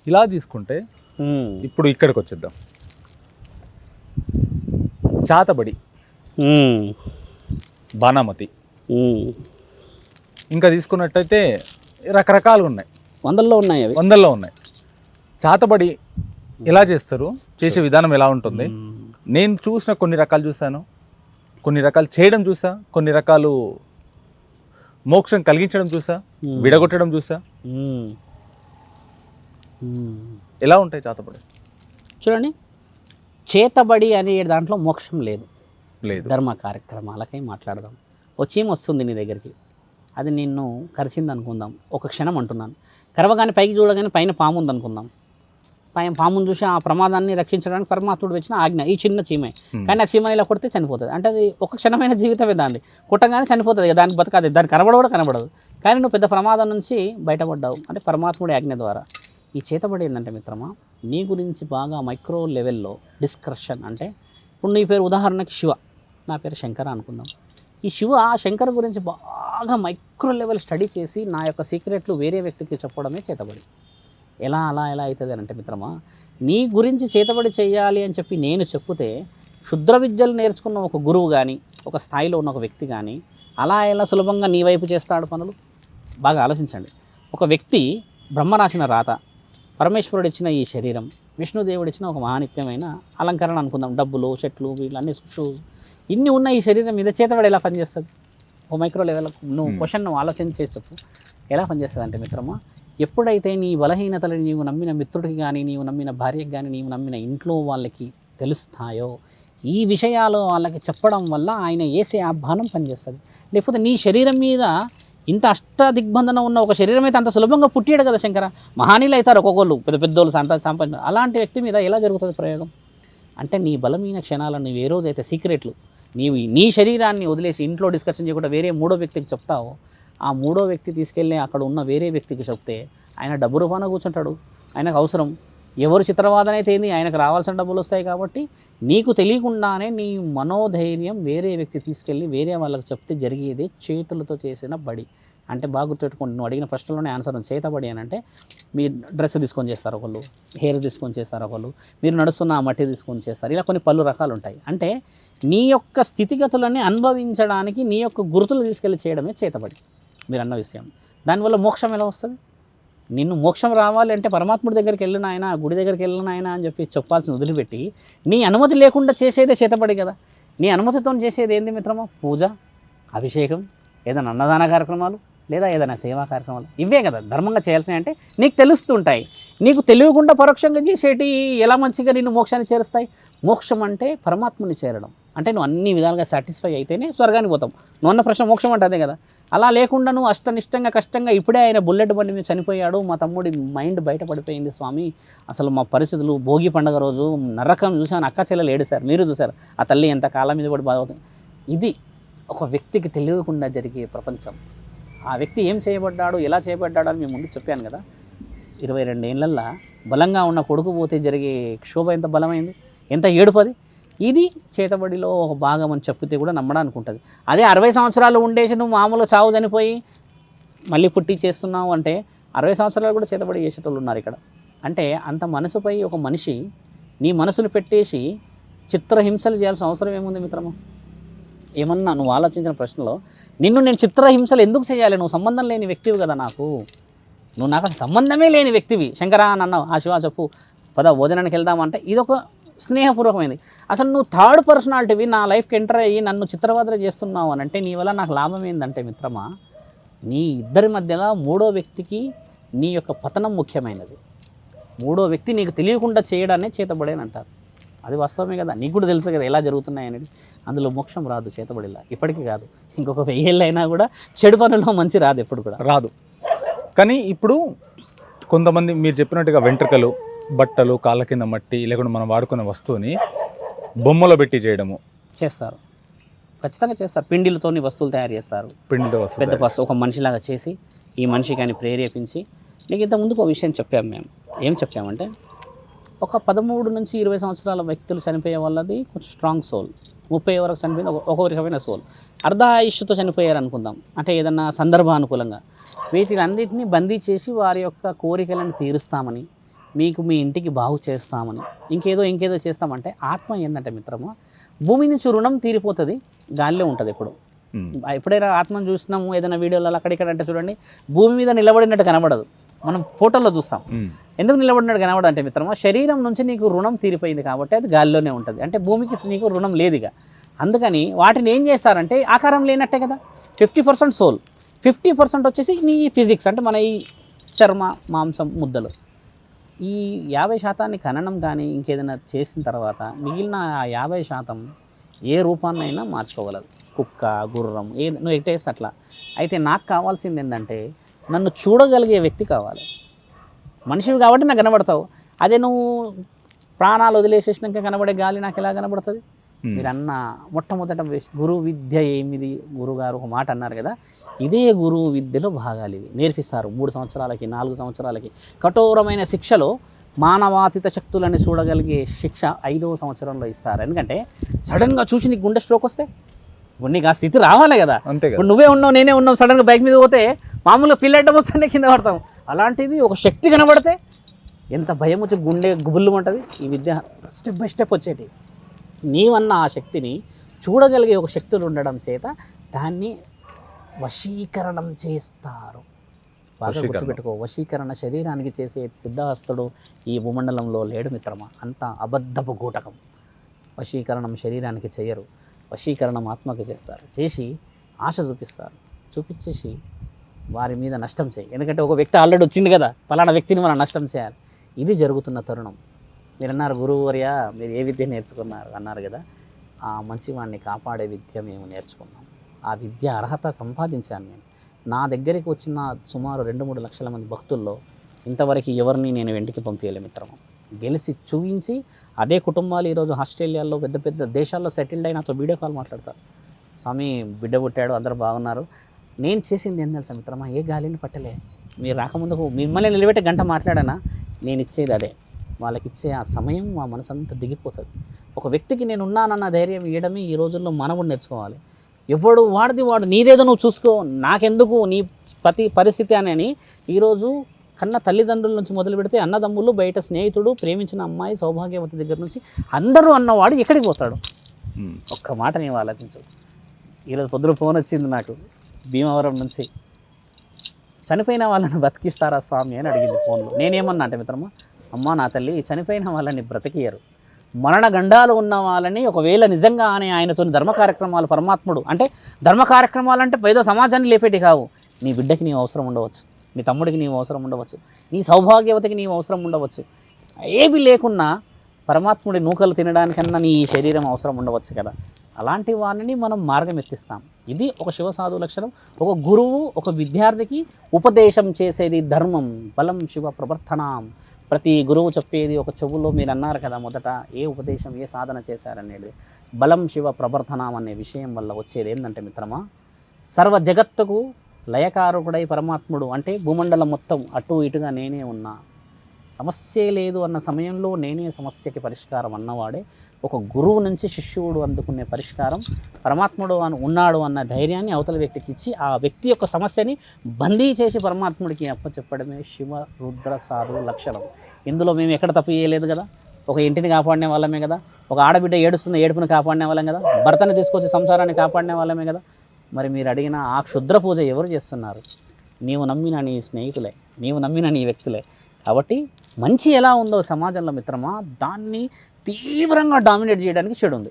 ఇలా తీసుకుంటే ఇప్పుడు ఇక్కడికి వచ్చేద్దాం. చాతబడి, బాణామతి, ఇంకా తీసుకున్నట్టయితే రకరకాలుగా ఉన్నాయి, వందల్లో ఉన్నాయి. చాతబడి ఎలా చేస్తారు, చేసే విధానం ఎలా ఉంటుంది? నేను చూసిన కొన్ని రకాలు చూశాను, కొన్ని రకాలు చేయడం చూసా, కొన్ని రకాలు మోక్షం కలిగించడం చూసా, విడగొట్టడం చూసా. ఎలా ఉంటాయి చాతబడి? చూడండి, చేతబడి అనే దాంట్లో మోక్షం లేదు. ధర్మ కార్యక్రమాలకై మాట్లాడదాం. చీమ వస్తుంది నీ దగ్గరికి, అది నిన్ను కరిచింది అనుకుందాం, ఒక క్షణం అంటున్నాను. కరవగానే పైకి చూడగానే పైన పాము ఉంది అనుకుందాం. పామును చూసి ఆ ప్రమాదాన్ని రక్షించడానికి పరమాత్ముడు వచ్చిన ఆజ్ఞ ఈ చిన్న చీమే. కానీ ఆ చీమ ఇలా కొడితే చనిపోతుంది. అంటే అది ఒక క్షణమైన జీవితమే, దాన్ని కొట్టగానే చనిపోతుంది. దానికి బతకదు, దానికి కనబడదు. కానీ నువ్వు పెద్ద ప్రమాదం నుంచి బయటపడ్డావు అంటే పరమాత్ముడి ఆజ్ఞ ద్వారా. ఈ చేతబడి ఏంటంటే మిత్రమా, నీ గురించి బాగా మైక్రో లెవెల్లో డిస్కషన్. అంటే ఇప్పుడు నీ పేరు ఉదాహరణకి శివ, నా పేరు శంకర అనుకుందాం. ఈ శంకర్ గురించి బాగా మైక్రో లెవెల్ స్టడీ చేసి నా యొక్క సీక్రెట్లు వేరే వ్యక్తికి చెప్పడమే చేతబడి. ఎలా అవుతుంది అని అంటే మిత్రమా, నీ గురించి చేతబడి చేయాలి అని చెప్పి నేను చెప్తే క్షుద్ర విద్యలు నేర్చుకున్న ఒక గురువు కానీ, ఒక స్థాయిలో ఉన్న ఒక వ్యక్తి కానీ ఎలా సులభంగా నీ వైపు చేస్తాడు పనులు? బాగా ఆలోచించండి. ఒక వ్యక్తి బ్రహ్మ రాసిన రాత, పరమేశ్వరుడు ఇచ్చిన ఈ శరీరం, విష్ణుదేవుడు ఇచ్చిన ఒక మహానిత్యమైన అలంకరణ అనుకుందాం, డబ్బులు, చెట్లు, వీళ్ళన్నీ షూస్, ఇన్ని ఉన్న ఈ శరీరం మీద చేతబడి ఎలా పనిచేస్తుంది? ఒక మైక్రో లెవెల్ నువ్వు క్వశ్చన్ నువ్వు ఆలోచన చేసి చెప్పు, ఎలా పనిచేస్తుంది అంటే మిత్రమా, ఎప్పుడైతే నీ బలహీనతలు నీవు నమ్మిన మిత్రుడికి కానీ, నీవు నమ్మిన భార్యకి కానీ, నీవు నమ్మిన ఇంట్లో వాళ్ళకి తెలుస్తాయో, ఈ విషయాలు వాళ్ళకి చెప్పడం వల్ల ఆయన వేసే ఆ బాణం పనిచేస్తుంది. లేకపోతే నీ శరీరం మీద ఇంత అష్టదిగ్బంధన ఉన్న ఒక శరీరం అయితే అంత సులభంగా పుట్టాడు కదా శంకర. మహానీయులు అవుతారు ఒక్కొక్కళ్ళు, పెద్దోళ్ళు సంపాదించారు. అలాంటి వ్యక్తి మీద ఎలా జరుగుతుంది ప్రయోగం? అంటే నీ బలమైన క్షణాలను నువ్వు ఏ రోజైతే సీక్రెట్లు నీవు నీ శరీరాన్ని వదిలేసి ఇంట్లో డిస్కషన్ చేయకుండా వేరే మూడో వ్యక్తికి చెప్తావో, ఆ మూడో వ్యక్తి తీసుకెళ్ళి అక్కడ ఉన్న వేరే వ్యక్తికి చెప్తే ఆయన డబ్బు రూపాన కూర్చుంటాడు. ఆయనకు అవసరం ఎవరు చిత్రవాదన అయితే ఏంది, ఆయనకు రావాల్సిన డబ్బులు వస్తాయి. కాబట్టి నీకు తెలియకుండానే నీ మనోధైర్యం వేరే వ్యక్తి తీసుకెళ్ళి వేరే వాళ్ళకి చెప్తే జరిగేది చేతులతో చేసిన బడి. అంటే బాగా గుర్తుపెట్టుకోండి, నువ్వు అడిగిన ప్రశ్నలోనే ఆన్సర్ ఉంది. చేతబడి అని అంటే మీరు డ్రెస్ తీసుకొని చేస్తారు ఒకళ్ళు, హెయిర్ తీసుకొని చేస్తారు ఒకళ్ళు, మీరు నడుస్తున్న మట్టి తీసుకొని చేస్తారు. ఇలా కొన్ని పలు రకాలు ఉంటాయి. అంటే నీ యొక్క స్థితిగతులని అనుభవించడానికి నీ యొక్క గుర్తులు తీసుకెళ్ళి చేయడమే చేతబడి. మీరు అన్న విషయం, దానివల్ల మోక్షం ఎలా వస్తుంది? నిన్ను మోక్షం రావాలి అంటే పరమాత్ముడి దగ్గరికి వెళ్ళిన ఆయన, గుడి దగ్గరికి వెళ్ళిన ఆయన అని చెప్పి చెప్పాల్సిన వదిలిపెట్టి నీ అనుమతి లేకుండా చేసేదే చేతబడి కదా. నీ అనుమతితో చేసేది ఏంది మిత్రమా? పూజ, అభిషేకం, ఏదైనా అన్నదాన కార్యక్రమాలు, లేదా ఏదైనా సేవా కార్యక్రమాలు, ఇవే కదా ధర్మంగా చేయాల్సినవి. అంటే నీకు తెలుస్తుంటాయి. నీకు తెలియకుండా పరోక్షంగా చేసేటి ఎలా మంచిగా నిన్ను మోక్షాన్ని చేరుస్తాయి? మోక్షం అంటే పరమాత్ముని చేరడం. అంటే నువ్వు అన్ని విధాలుగా సాటిస్ఫై అయితేనే స్వర్గానికి పోతాం. నువ్వు అన్న ప్రశ్న మోక్షం అంటే అదే కదా. అలా లేకుండా నువ్వు అష్టనిష్టంగా కష్టంగా ఇప్పుడే ఆయన బుల్లెట్ బండి మీద చనిపోయాడు, మా తమ్ముడి మైండ్ బయటపడిపోయింది స్వామి, అసలు మా పరిస్థితులు, భోగి పండుగ రోజు నరకం చూసాను, అక్క చెల్లెలు ఏడుసారు, మీరు చూసారు, ఆ తల్లి ఎంత కాలం మీద పడి బాధవుతుంది. ఇది ఒక వ్యక్తికి తెలియకుండా జరిగే ప్రపంచం. ఆ వ్యక్తి ఏం చేయబడ్డాడు, ఎలా చేయబడ్డాడు అని మేము ముందు చెప్పాను కదా. 22 ఏళ్ళల్లో బలంగా ఉన్న కొడుకు పోతే జరిగే క్షోభ ఎంత బలమైంది, ఎంత ఏడుపది. ఇది చేతబడిలో ఒక భాగం అని చెప్పితే కూడా నమ్మడానికి ఉంటుంది. అదే 60 సంవత్సరాలు ఉండేసి నువ్వు మామూలు చావు చనిపోయి మళ్ళీ పుట్టి చేస్తున్నావు అంటే 60 సంవత్సరాలు కూడా చేతబడి చేసేటోళ్ళు ఉన్నారు ఇక్కడ. అంటే అంత మనసుపై ఒక మనిషి నీ మనసును పెట్టేసి చిత్రహింసలు చేయాల్సిన అవసరం ఏముంది మిత్రమా? ఏమన్నా నువ్వు ఆలోచించిన ప్రశ్నలో నిన్ను నేను చిత్రహింసలు ఎందుకు చేయాలి? నువ్వు సంబంధం లేని వ్యక్తివి కదా నాకు, నువ్వు నాకు సంబంధమే లేని వ్యక్తివి. శంకరా అని అన్నావు, ఆ శివ చెప్పు పద భోజనానికి వెళ్దామంటే ఇదొక స్నేహపూర్వకమైంది. అసలు నువ్వు థర్డ్ పర్సనాలిటీవి నా లైఫ్కి ఎంటర్ అయ్యి నన్ను చిత్రవదన చేస్తున్నావు అని అంటే నీ వల్ల నాకు లాభం ఏంటంటే మిత్రమా, నీ ఇద్దరి మధ్యలో మూడో వ్యక్తికి నీ యొక్క పతనం ముఖ్యమైనది. మూడో వ్యక్తి నీకు తెలియకుండా చేయడానే చేతబడేని అంటారు. అది వాస్తవమే కదా, నీకు కూడా తెలుసు కదా ఎలా జరుగుతున్నాయి అనేది. అందులో మోక్షం రాదు చేతబడిలా, ఇప్పటికీ కాదు, ఇంకొక 1000 ఏళ్ళు అయినా కూడా చెడు పనుల్లో మంచి రాదు, ఎప్పుడు కూడా రాదు. కానీ ఇప్పుడు కొంతమంది మీరు చెప్పినట్టుగా వెంట్రుకలు, బట్టలు, కాళ్ళ కింద మట్టి, లేకుండా మనం వాడుకునే వస్తువుని బొమ్మలో పెట్టి చేయడము చేస్తారు, ఖచ్చితంగా చేస్తారు. పిండిలతోని వస్తువులు తయారు చేస్తారు, పిండితో వస్తువు పెద్ద వస్తువు ఒక మనిషిలాగా చేసి ఈ మనిషికి అని ప్రేరేపించి. నీకు ఇంత ముందుకు ఒక విషయం చెప్పాము మేము. ఏం చెప్పామంటే ఒక 13 నుంచి 20 సంవత్సరాల వ్యక్తులు చనిపోయే వాళ్ళది కొంచెం స్ట్రాంగ్ సోల్, 30 వరకు చనిపోయింది ఒక రకమైన సోల్, అర్ధ ఆయుష్తో చనిపోయారు అనుకుందాం. అంటే ఏదన్నా సందర్భానుకూలంగా వీటిని అన్నింటినీ బందీ చేసి వారి యొక్క కోరికలను తీరుస్తామని మీకు మీ ఇంటికి బాగు చేస్తామని ఇంకేదో చేస్తామంటే ఆత్మ ఏంటంటే మిత్రమా, భూమి నుంచి రుణం తీరిపోతుంది, గాలిలో ఉంటుంది ఎప్పుడు. ఎప్పుడైనా ఆత్మను చూసినాము ఏదైనా వీడియోలలో అక్కడిక్కడ అంటే చూడండి, భూమి మీద నిలబడినట్టు కనబడదు, మనం ఫోటోలో చూస్తాం. ఎందుకు నిలబడినట్టు కనబడదు అంటే మిత్రమా, శరీరం నుంచి నీకు రుణం తీరిపోయింది కాబట్టి అది గాలిలోనే ఉంటుంది, అంటే భూమికి నీకు రుణం లేదు ఇక. అందుకని వాటిని ఏం చేస్తారంటే ఆకారం లేనట్టే కదా, 50% సోల్, 50% వచ్చేసి నీ ఫిజిక్స్ అంటే మన ఈ చర్మ మాంసం ముద్దలు. ఈ 50% ఖననం కానీ ఇంకేదైనా చేసిన తర్వాత మిగిలిన ఆ 50% ఏ రూపాన్నైనా మార్చుకోగలదు, కుక్క గుర్రం నువ్వు ఎట్టేస్తే అట్లా. అయితే నాకు కావాల్సింది ఏంటంటే నన్ను చూడగలిగే వ్యక్తి కావాలి. మనిషివి కాబట్టి నాకు కనబడతావు, అదే నువ్వు ప్రాణాలు వదిలేసేసినాక కనబడే గాలి నాకు ఎలా కనబడుతుంది? మీరు అన్న మొట్టమొదట గురువు విద్య ఏమిది, గురుగారు ఒక మాట అన్నారు కదా, ఇదే గురువు విద్యలో భాగాలు ఇవి నేర్పిస్తారు. 3 సంవత్సరాలకి 4 సంవత్సరాలకి కఠోరమైన శిక్షలో మానవాతీత శక్తులని చూడగలిగే శిక్ష 5వ సంవత్సరంలో ఇస్తారు. ఎందుకంటే సడన్గా చూసి నీకు గుండె స్ట్రోక్ వస్తే నీకు ఆ స్థితి రావాలి కదా. ఇప్పుడు నువ్వే ఉన్నావు నేనే ఉన్నావు, సడన్గా బైక్ మీద పోతే మామూలుగా పిల్లడ్డం వస్తే కింద పడతాం. అలాంటిది ఒక శక్తి కనబడితే ఎంత భయం వచ్చి గుండె గుబుల్లు ఉంటుంది. ఈ విద్య స్టెప్ బై స్టెప్ వచ్చేటి. నీవన్న ఆ శక్తిని చూడగలిగే ఒక శక్తులు ఉండడం చేత దాన్ని వశీకరణం చేస్తారు. బాగా గుర్తుపెట్టుకో, వశీకరణ శరీరానికి చేసే సిద్ధహస్తుడు ఈ భూమండలంలో లేడు మిత్రమా, అంత అబద్ధపు గూటకం. వశీకరణం శరీరానికి చేయరు, వశీకరణం ఆత్మకి చేస్తారు. చేసి ఆశ చూపిస్తారు, చూపించేసి వారి మీద నష్టం చేయి. ఎందుకంటే ఒక వ్యక్తి ఆల్రెడీ వచ్చింది కదా, ఫలానా వ్యక్తిని మనం నష్టం చేయాలి. ఇది జరుగుతున్న తరుణం. మీరు అన్నారు గురువర్య మీరు ఏ విద్య నేర్చుకున్నారు అన్నారు కదా, ఆ మంచివాడిని కాపాడే విద్య మేము నేర్చుకున్నాం. ఆ విద్య అర్హత సంపాదించాను నేను. నా దగ్గరికి వచ్చిన సుమారు 2-3 లక్షల మంది భక్తుల్లో ఇంతవరకు ఎవరిని నేను వెంటికి పంపించలే మిత్రమా. గెలిచి చూపించి అదే కుటుంబాలు ఈరోజు ఆస్ట్రేలియాలో పెద్ద పెద్ద దేశాల్లో సెటిల్డ్ అయిన నాతో వీడియో కాల్ మాట్లాడతారు. స్వామి బిడ్డ పుట్టాడు, అందరూ బాగున్నారు. నేను చేసింది ఏం తెలుసా మిత్రమా, ఏ గాలిని పట్టలే. మీరు రాకముందుకు మిమ్మల్ని నిలబెట్టే గంట మాట్లాడానా, నేను ఇచ్చేది అదే. వాళ్ళకి ఇచ్చే ఆ సమయం మా మనసు అంతా దిగిపోతుంది. ఒక వ్యక్తికి నేను ఉన్నానన్న ధైర్యం ఇవ్వడమే ఈ రోజుల్లో మనవుడు నేర్చుకోవాలి. ఎవడు వాడిది వాడు, నీదేదో నువ్వు చూసుకో, నాకెందుకు నీ పరిస్థితి అని ఈరోజు కన్న తల్లిదండ్రుల నుంచి మొదలు పెడితే అన్నదమ్ములు, బయట స్నేహితుడు, ప్రేమించిన అమ్మాయి, సౌభాగ్యవతి దగ్గర నుంచి అందరూ అన్నవాడు ఎక్కడికి పోతాడు? ఒక్క మాట నేను ఆలోచించు. ఈరోజు పొద్దున ఫోన్ వచ్చింది నాకు భీమవరం నుంచి, చనిపోయిన వాళ్ళని బతికిస్తారా స్వామి అని అడిగింది ఫోన్లో. నేనేమన్నా అంటే మిత్రమా, అమ్మ నా తల్లి చనిపోయిన వాళ్ళని బ్రతికియరు, మరణ గండాలు ఉన్న వాళ్ళని ఒకవేళ నిజంగా అని ఆయనతో ధర్మ కార్యక్రమాలు పరమాత్ముడు అంటే ధర్మ కార్యక్రమాలు అంటే ఏదో సమాజాన్ని లేపేటి కావు. నీ బిడ్డకి నీవు అవసరం ఉండవచ్చు, నీ తమ్ముడికి నీవు అవసరం ఉండవచ్చు, నీ సౌభాగ్యవతికి నీవు అవసరం ఉండవచ్చు. ఏవి లేకున్నా పరమాత్ముడి నూకలు తినడానికన్నా నీ శరీరం అవసరం ఉండవచ్చు కదా. అలాంటి వారిని మనం మార్గం ఎత్తిస్తాం. ఇది ఒక శివసాధు లక్షణం. ఒక గురువు ఒక విద్యార్థికి ఉపదేశం చేసేది ధర్మం. బలం శివ ప్రవర్తనాం. ప్రతి గురువు చెప్పేది ఒక చెవులో మీరు అన్నారు కదా మొదట, ఏ ఉపదేశం ఏ సాధన చేశారనేది బలం శివ ప్రవర్తనం అనే విషయం వల్ల వచ్చేది ఏంటంటే మిత్రమా, సర్వ జగత్తుకు లయకారకుడై పరమాత్ముడు అంటే భూమండలం మొత్తం అటు ఇటుగా నేనే ఉన్నా, సమస్య లేదు అన్న సమయంలో నేనే సమస్యకి పరిష్కారం అన్నవాడే ఒక గురువు నుంచి శిష్యుడు అందుకునే పరిష్కారం. పరమాత్ముడు ఉన్నాడు అన్న ధైర్యాన్ని అవతల వ్యక్తికి ఇచ్చి ఆ వ్యక్తి యొక్క సమస్యని బందీ చేసి పరమాత్ముడికి అప్పచెప్పడమే శివ రుద్ర సాధు లక్షణం. ఇందులో మేము ఎక్కడ తప్పు చేయలేదు కదా. ఒక ఇంటిని కాపాడినే వాళ్ళమే కదా, ఒక ఆడబిడ్డ ఏడుస్తున్న ఏడుపుని కాపాడినే వాళ్ళం కదా, భర్తని తీసుకొచ్చి సంసారాన్ని కాపాడినే వాళ్ళమే కదా. మరి మీరు అడిగిన ఆ క్షుద్ర పూజ ఎవరు చేస్తున్నారు? నీవు నమ్మిన నీ స్నేహితులే, నీవు నమ్మిన నీ వ్యక్తులే. కాబట్టి మంచి ఎలా ఉందో సమాజంలో మిత్రమా, దాన్ని తీవ్రంగా డామినేట్ చేయడానికి చెడు ఉంది.